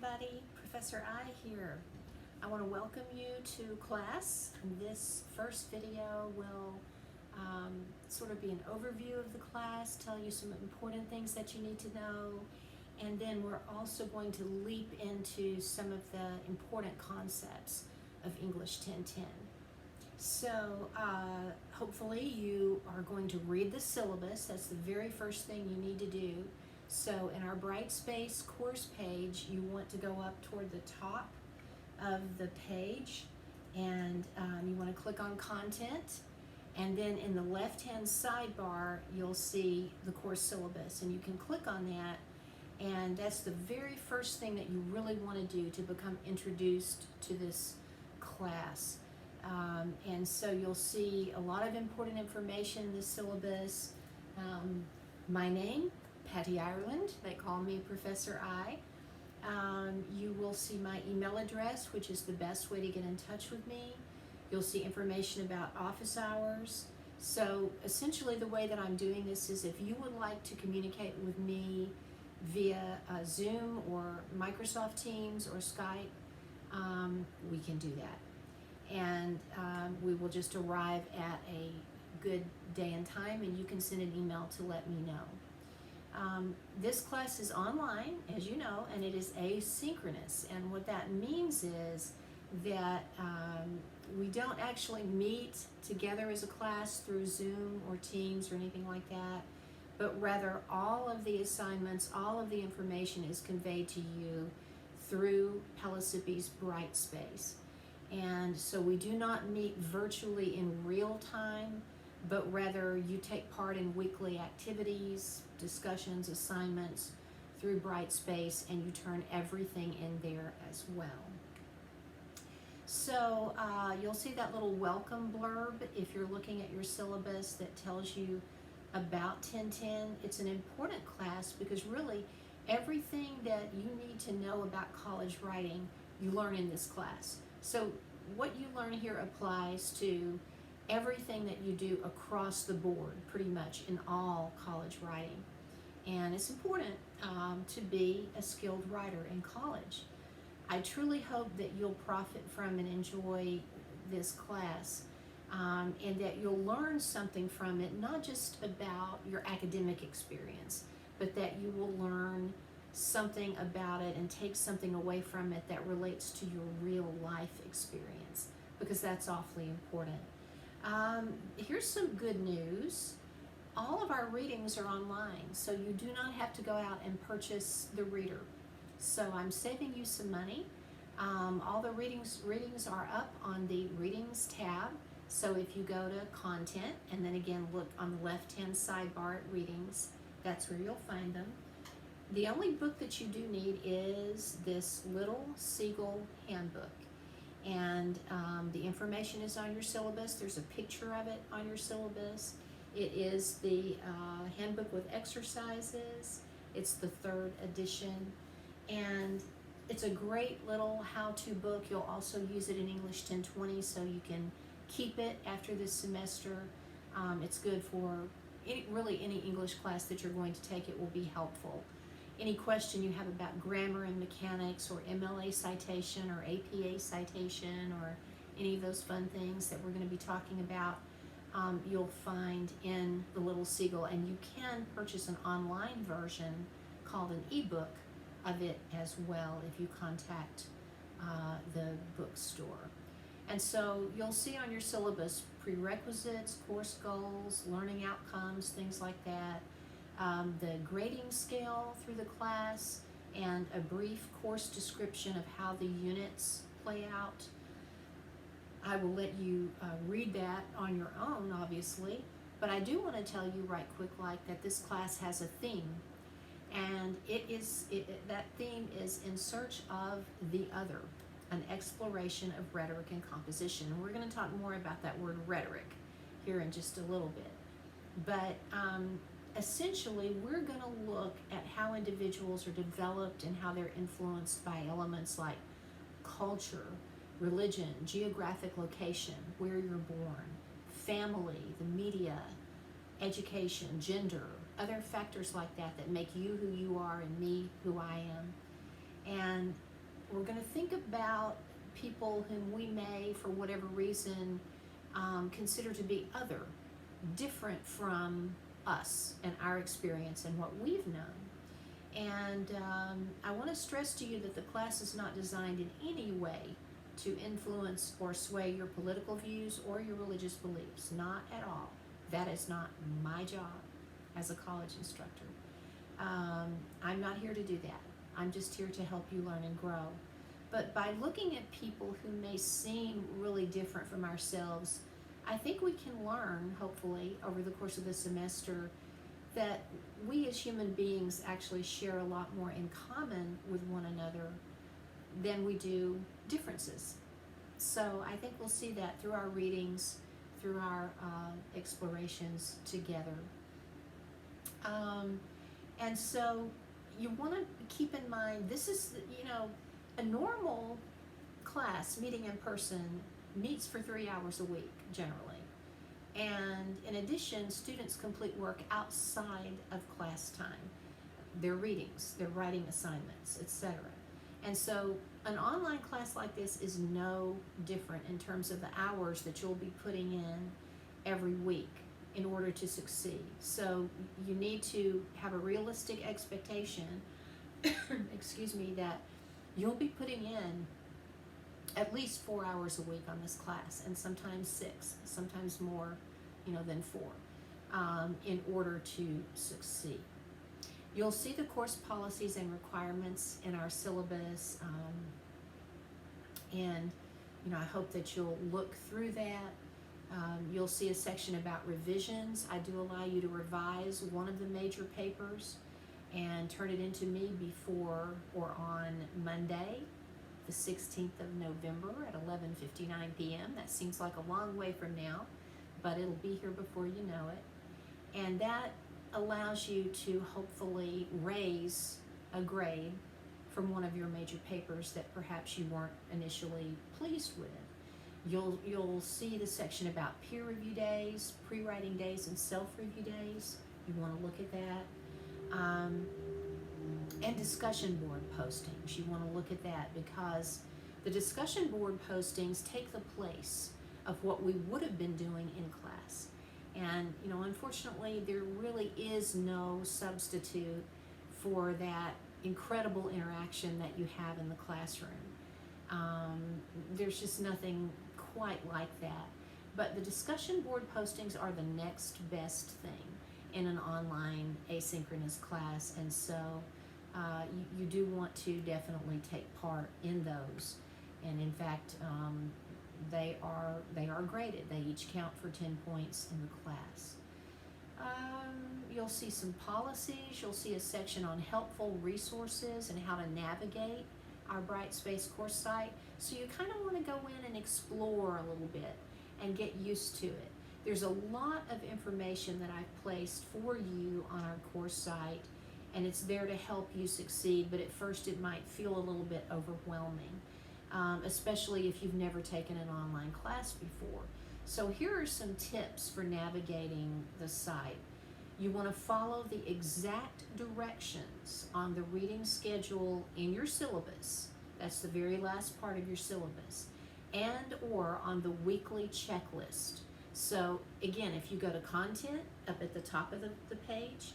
everybody, Professor I here. I want to welcome you to class. This first video will sort of be an overview of the class, tell you some important things that you need to know, and then we're also going to leap into some of the important concepts of English 1010. So hopefully you are going to read the syllabus. That's the very first thing you need to do. So in our Brightspace course page, you want to go up toward the top of the page, and you want to click on content, and then in the left-hand sidebar you'll see the course syllabus, and you can click on that, and that's the very first thing that you really want to do to become introduced to this class. And so you'll see a lot of important information in the syllabus. My name, Patty Ireland, they call me Professor I. You will see my email address, which is the best way to get in touch with me. You'll see information about office hours. So essentially the way that I'm doing this is if you would like to communicate with me via Zoom or Microsoft Teams or Skype, we can do that. And we will just arrive at a good day and time, and you can send an email to let me know. This class is online, as you know, and it is asynchronous. And what that means is that we don't actually meet together as a class through Zoom or Teams or anything like that, but rather all of the assignments, all of the information is conveyed to you through Pellissippi's Brightspace. And so we do not meet virtually in real time, but rather you take part in weekly activities, discussions, assignments through Brightspace, and you turn everything in there as well. So you'll see that little welcome blurb if you're looking at your syllabus that tells you about 1010. It's an important class because really everything that you need to know about college writing you learn in this class. So what you learn here applies to everything that you do across the board, pretty much in all college writing. And it's important to be a skilled writer in college. I truly hope that you'll profit from and enjoy this class, and that you'll learn something from it, not just about your academic experience, but that you will learn something about it and take something away from it that relates to your real life experience, because that's awfully important. Here's some good news. All of our readings are online, so you do not have to go out and purchase the reader. So I'm saving you some money. All the readings are up on the Readings tab. So if you go to Content, and then again look on the left-hand sidebar at Readings, that's where you'll find them. The only book that you do need is this Little Seagull Handbook. And the information is on your syllabus. There's a picture of it on your syllabus. It is the handbook with exercises. It's the 3rd edition. And it's a great little how-to book. You'll also use it in English 1020, so you can keep it after this semester. It's good for really any English class that you're going to take. It will be helpful. Any question you have about grammar and mechanics, or MLA citation, or APA citation, or any of those fun things that we're going to be talking about, you'll find in the Little Seagull. And you can purchase an online version called an ebook of it as well if you contact the bookstore. And so you'll see on your syllabus prerequisites, course goals, learning outcomes, things like that. The grading scale through the class, and a brief course description of how the units play out. I will let you read that on your own, obviously, but I do want to tell you right quick that this class has a theme, and that theme is In Search of the Other, an exploration of rhetoric and composition. And we're going to talk more about that word rhetoric here in just a little bit. But essentially, we're going to look at how individuals are developed and how they're influenced by elements like culture, religion, geographic location, where you're born, family, the media, education, gender, other factors like that that make you who you are and me who I am. And about people whom we may, for whatever reason, consider to be other, different from us and our experience and what we've known. And I want to stress to you that the class is not designed in any way to influence or sway your political views or your religious beliefs. Not at all. That is not my job as a college instructor. I'm not here to do that. I'm just here to help you learn and grow. But by looking at people who may seem really different from ourselves, I think we can learn, hopefully, over the course of the semester, that we as human beings actually share a lot more in common with one another than we do differences. So I think we'll see that through our readings, through our explorations together. And so you want to keep in mind, this is, a normal class meeting in person meets for 3 hours a week generally. And in addition, students complete work outside of class time, their readings, their writing assignments, etc. And so an online class like this is no different in terms of the hours that you'll be putting in every week in order to succeed. So you need to have a realistic expectation, excuse me, that you'll be putting in at least 4 hours a week on this class, and sometimes 6, sometimes more, than 4, in order to succeed. You'll see the course policies and requirements in our syllabus, and I hope that you'll look through that. You'll see a section about revisions. I do allow you to revise one of the major papers and turn it into me before or on Monday, the 16th of November at 11:59 p.m. That seems like a long way from now, but it'll be here before you know it. And that allows you to hopefully raise a grade from one of your major papers that perhaps you weren't initially pleased with. You'll see the section about peer review days, pre-writing days, and self-review days. You want to look at that. And discussion board postings. You want to look at that because the discussion board postings take the place of what we would have been doing in class. And, unfortunately, there really is no substitute for that incredible interaction that you have in the classroom. There's just nothing quite like that. But the discussion board postings are the next best thing in an online asynchronous class, and so you do want to definitely take part in those. And in fact, they are graded. They each count for 10 points in the class. You'll see some policies. You'll see a section on helpful resources and how to navigate our Brightspace course site. So you kind of want to go in and explore a little bit and get used to it. There's a lot of information that I've placed for you on our course site, and it's there to help you succeed, but at first it might feel a little bit overwhelming, especially if you've never taken an online class before. So here are some tips for navigating the site. You want to follow the exact directions on the reading schedule in your syllabus. That's the very last part of your syllabus, and or on the weekly checklist. So again, if you go to content up at the top of the page,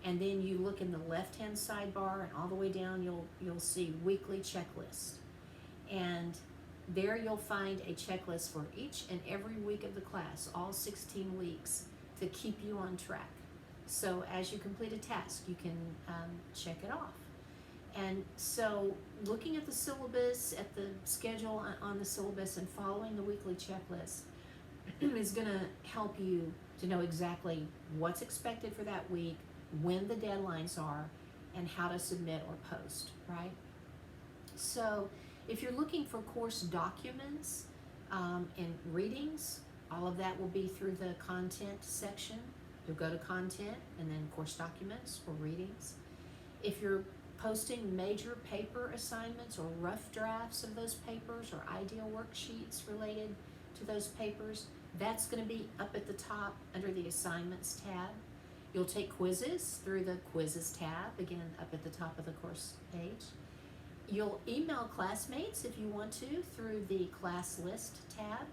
and then you look in the left-hand sidebar and all the way down, you'll see weekly checklist. And there you'll find a checklist for each and every week of the class, all 16 weeks, to keep you on track. So as you complete a task, you can check it off. And so looking at the syllabus, at the schedule on the syllabus, and following the weekly checklist is going to help you to know exactly what's expected for that week, when the deadlines are, and how to submit or post, right? So if you're looking for course documents and readings, all of that will be through the content section. You'll go to content and then course documents or readings. If you're posting major paper assignments or rough drafts of those papers or ideal worksheets related to those papers, that's going to be up at the top under the assignments tab. You'll take quizzes through the quizzes tab, again up at the top of the course page. You'll email classmates if you want to through the class list tab,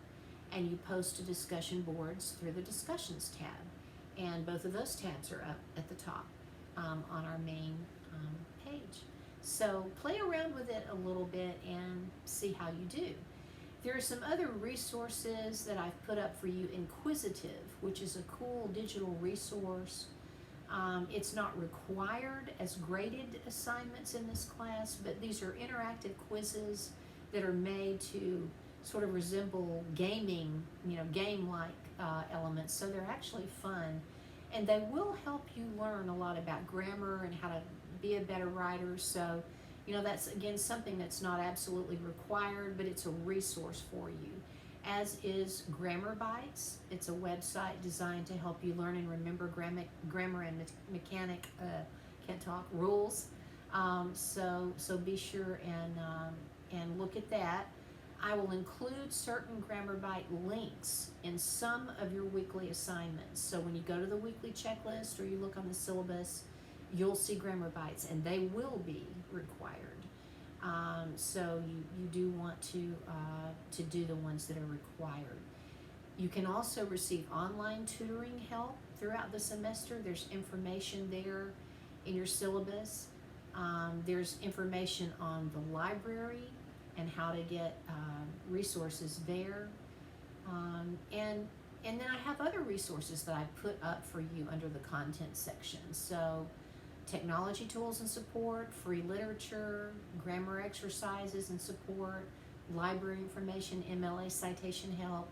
and you post to discussion boards through the discussions tab. And both of those tabs are up at the top on our main page. So play around with it a little bit and see how you do. There are some other resources that I've put up for you. Inquisitive, which is a cool digital resource. It's not required as graded assignments in this class, but these are interactive quizzes that are made to sort of resemble gaming, game-like elements. So they're actually fun, and they will help you learn a lot about grammar and how to be a better writer. So, that's again something that's not absolutely required, but it's a resource for you. As is Grammar Bites. It's a website designed to help you learn and remember grammar and mechanic, rules. So be sure and look at that. I will include certain Grammar Bite links in some of your weekly assignments. So when you go to the weekly checklist or you look on the syllabus, you'll see Grammar Bites, and they will be required. So you do want to do the ones that are required. You can also receive online tutoring help throughout the semester. There's information there in your syllabus. There's information on the library and how to get resources there. And then I have other resources that I put up for you under the content section. So technology tools and support, free literature, grammar exercises and support, library information, MLA citation help,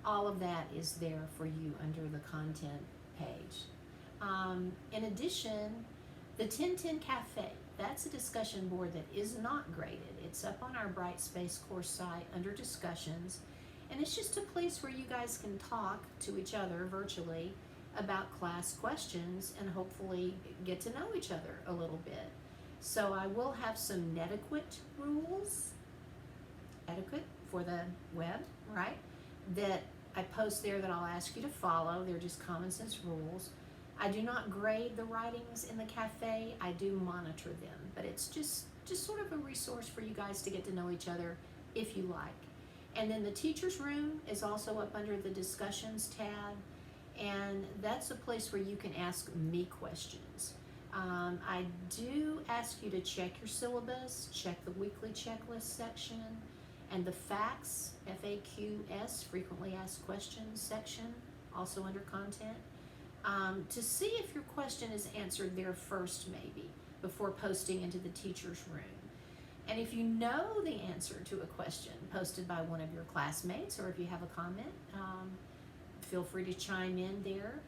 all of that is there for you under the content page. In addition, the 1010 Cafe, that's a discussion board that is not graded. It's up on our Brightspace course site under discussions, and it's just a place where you guys can talk to each other virtually about class questions and hopefully get to know each other a little bit. So I will have some netiquette rules, etiquette for the web, right, that I post there that I'll ask you to follow. They're just common sense rules. I do not grade the writings in the cafe. I do monitor them, but it's just sort of a resource for you guys to get to know each other if you like. And then the teacher's room is also up under the discussions tab, and that's a place where you can ask me questions. I do ask you to check your syllabus, check the weekly checklist section, and the FAQs, FAQs, frequently asked questions section, also under content, to see if your question is answered there first maybe, before posting into the teacher's room. And if you know the answer to a question posted by one of your classmates, or if you have a comment, feel free to chime in there.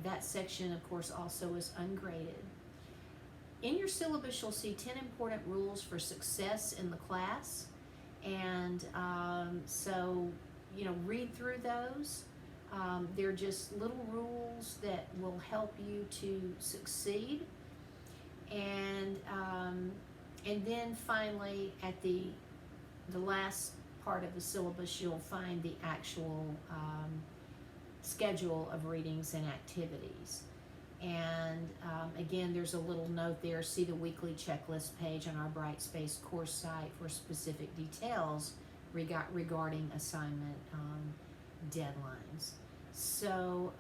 That section, of course, also is ungraded. In your syllabus, you'll see 10 important rules for success in the class. And so, read through those. They're just little rules that will help you to succeed. And then finally, at the last part of the syllabus, you'll find the actual schedule of readings and activities. And again, there's a little note there. See the weekly checklist page on our Brightspace course site for specific details regarding assignment deadlines. So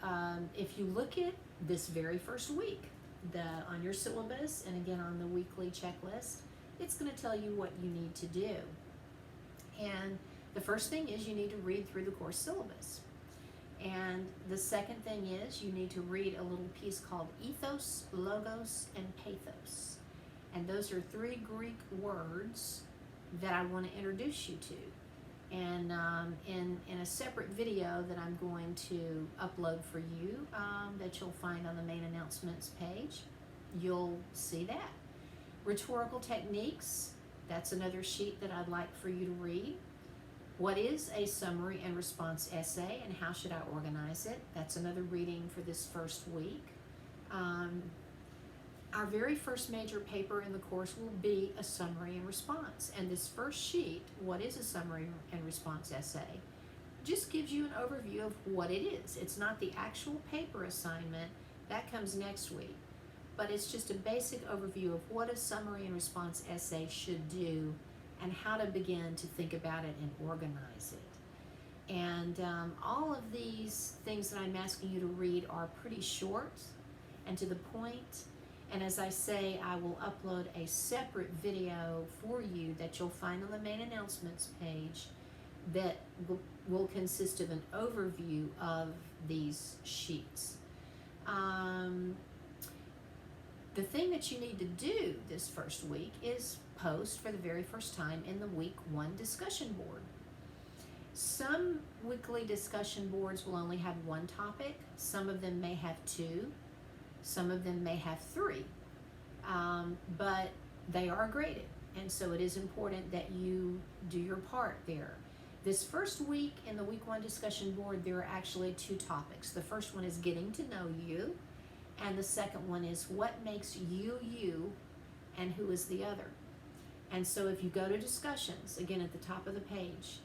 if you look at this very first week on your syllabus, and again on the weekly checklist, it's going to tell you what you need to do. And the first thing is you need to read through the course syllabus. And the second thing is you need to read a little piece called ethos, logos, and pathos. And those are 3 Greek words that I want to introduce you to. And in a separate video that I'm going to upload for you, that you'll find on the main announcements page, you'll see that. Rhetorical techniques, that's another sheet that I'd like for you to read. What is a summary and response essay, and how should I organize it? That's another reading for this first week. Our very first major paper in the course will be a summary and response. And this first sheet, what is a summary and response essay, just gives you an overview of what it is. It's not the actual paper assignment. That comes next week. but it's just a basic overview of what a summary and response essay should do and how to begin to think about it and organize it. And all of these things that I'm asking you to read are pretty short and to the point. And as I say, I will upload a separate video for you that you'll find on the main announcements page that will consist of an overview of these sheets. The thing that you need to do this first week is post for the very first time in the week 1 discussion board. Some weekly discussion boards will only have 1 topic. Some of them may have 2. Some of them may have 3. But they are graded. And so it is important that you do your part there. This first week in the week 1 discussion board, there are actually 2 topics. The first one is getting to know you. And the second one is what makes you you and who is the other. And so if you go to discussions, again at the top of the page,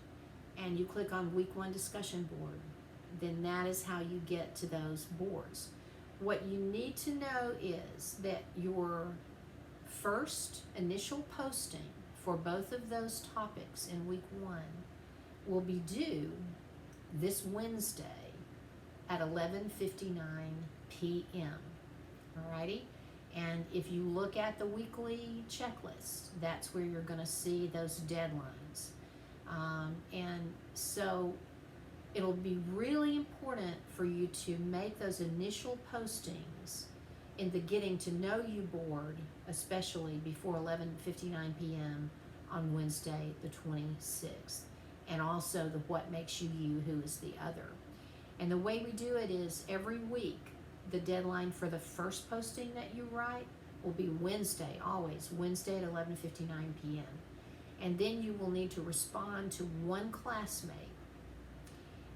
and you click on week 1 discussion board, then that is how you get to those boards. What you need to know is that your first initial posting for both of those topics in week 1 will be due this Wednesday at 11:59 p.m. Alrighty? And if you look at the weekly checklist, that's where you're going to see those deadlines. And so it'll be really important for you to make those initial postings in the Getting to Know You board, especially before 11:59 p.m. on Wednesday the 26th. And also the What Makes You You, Who is the Other. And the way we do it is every week, the deadline for the first posting that you write will be Wednesday, always, Wednesday at 11:59 p.m. And then you will need to respond to 1 classmate.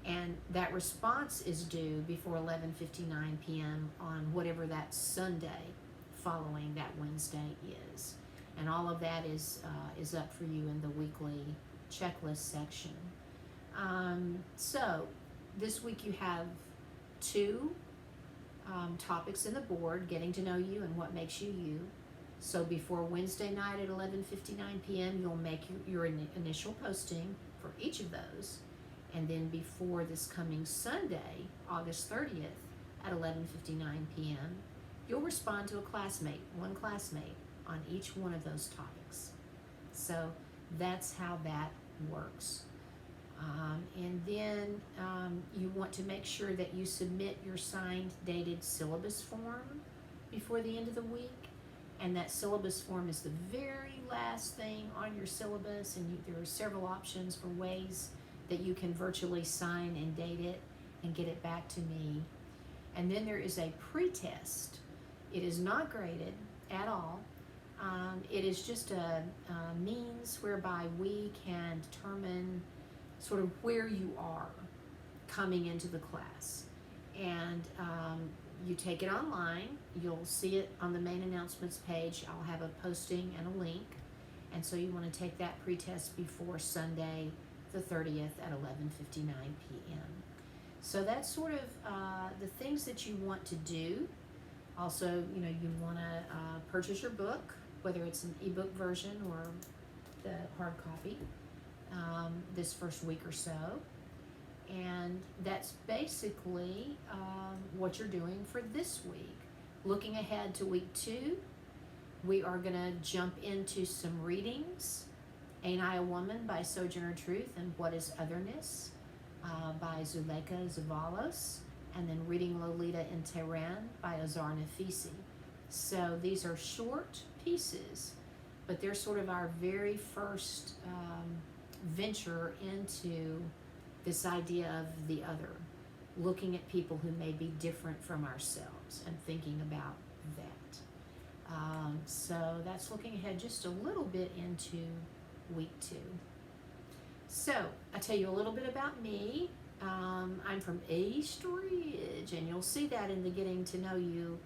And that response is due before 11:59 p.m. on whatever that Sunday following that Wednesday is. And all of that is up for you in the weekly checklist section. So this week you have 2 topics in the board, Getting to Know You and What Makes You You. So before Wednesday night at 11:59 p.m. you'll make your initial posting for each of those. And then before this coming Sunday, August 30th at 11:59 p.m., you'll respond to a classmate, 1 classmate, on each one of those topics. So that's how that works. And then you want to make sure that you submit your signed, dated syllabus form before the end of the week. And that syllabus form is the very last thing on your syllabus, and there are several options for ways that you can virtually sign and date it and get it back to me. And then there is a pretest. It is not graded at all. It is just a means whereby we can determine sort of where you are coming into the class. And you take it online. You'll see it on the main announcements page. I'll have a posting and a link. And so you want to take that pretest before Sunday the 30th at 11:59 p.m. So that's sort of the things that you want to do. Also, you want to purchase your book, whether it's an ebook version or the hard copy, this first week or so. And that's basically what you're doing for this week. Looking ahead to week 2, we are going to jump into some readings. Ain't I a Woman by Sojourner Truth and What is Otherness by Zuleika Zavalos. And then Reading Lolita in Tehran by Azar Nafisi. So these are short pieces, but they're sort of our very first venture into this idea of the other, looking at people who may be different from ourselves and thinking about that. So that's looking ahead just a little bit into week 2. So I'll tell you a little bit about me. I'm from East Ridge, and you'll see that in the Getting to Know You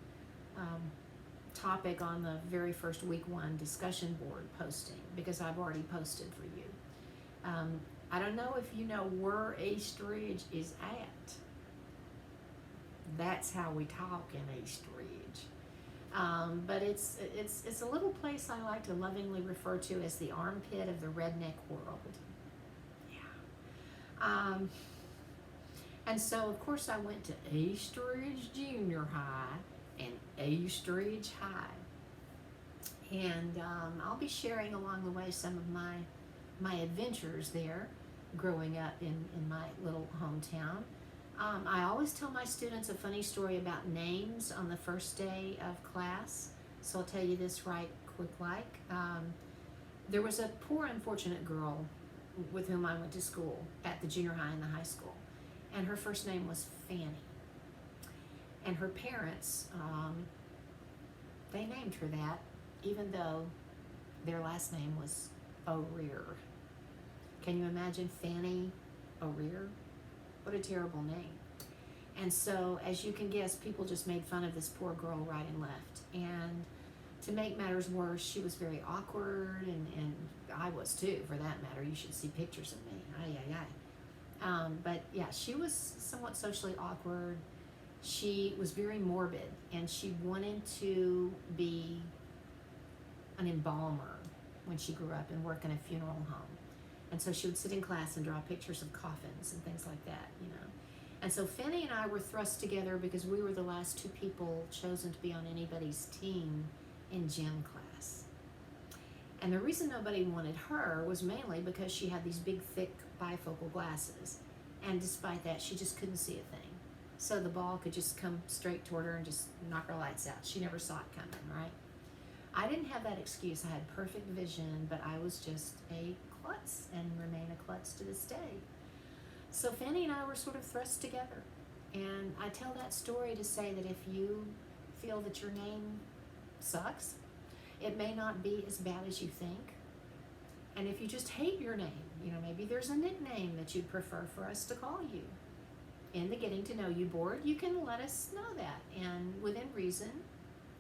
topic on the very first week 1 discussion board posting, because I've already posted for you. I don't know if you know where East Ridge is at. That's how we talk in East Ridge. But it's a little place I like to lovingly refer to as the armpit of the redneck world. Yeah. And so, of course, I went to East Ridge Junior High and East Ridge High. And I'll be sharing along the way some of my adventures there growing up in my little hometown. I always tell my students a funny story about names on the first day of class. So I'll tell you this right quick like. There was a poor, unfortunate girl with whom I went to school at the junior high and the high school. And her first name was Fanny. And her parents, they named her that, even though their last name was O'Rear. Can you imagine Fanny O'Rear? What a terrible name. And so, as you can guess, people just made fun of this poor girl right and left. And to make matters worse, she was very awkward, and I was too, for that matter. You should see pictures of me. Ay, ay, ay. But yeah, she was somewhat socially awkward. She was very morbid, and she wanted to be an embalmer when she grew up and work in a funeral home. And so she would sit in class and draw pictures of coffins and things like that, you know. And so Fanny and I were thrust together because we were the last two people chosen to be on anybody's team in gym class. And the reason nobody wanted her was mainly because she had these big, thick bifocal glasses. And despite that, she just couldn't see a thing. So the ball could just come straight toward her and just knock her lights out. She never saw it coming, right? I didn't have that excuse. I had perfect vision, but I was just a klutz and remain a klutz to this day. So Fanny and I were sort of thrust together. And I tell that story to say that if you feel that your name sucks, it may not be as bad as you think. And if you just hate your name, you know, maybe there's a nickname that you'd prefer for us to call you. In the getting to know you board, you can let us know that. And within reason,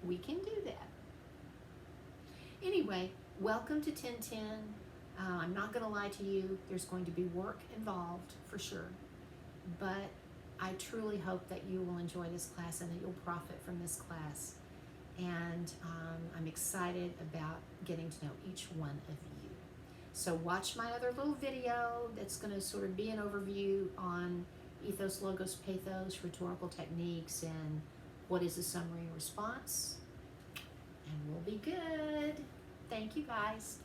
we can do that. Anyway, welcome to 1010. I'm not going to lie to you. There's going to be work involved for sure. But I truly hope that you will enjoy this class and that you'll profit from this class. And I'm excited about getting to know each one of you. So watch my other little video that's going to sort of be an overview on ethos, logos, pathos, rhetorical techniques, and what is a summary and response. And we'll be good. Thank you, guys.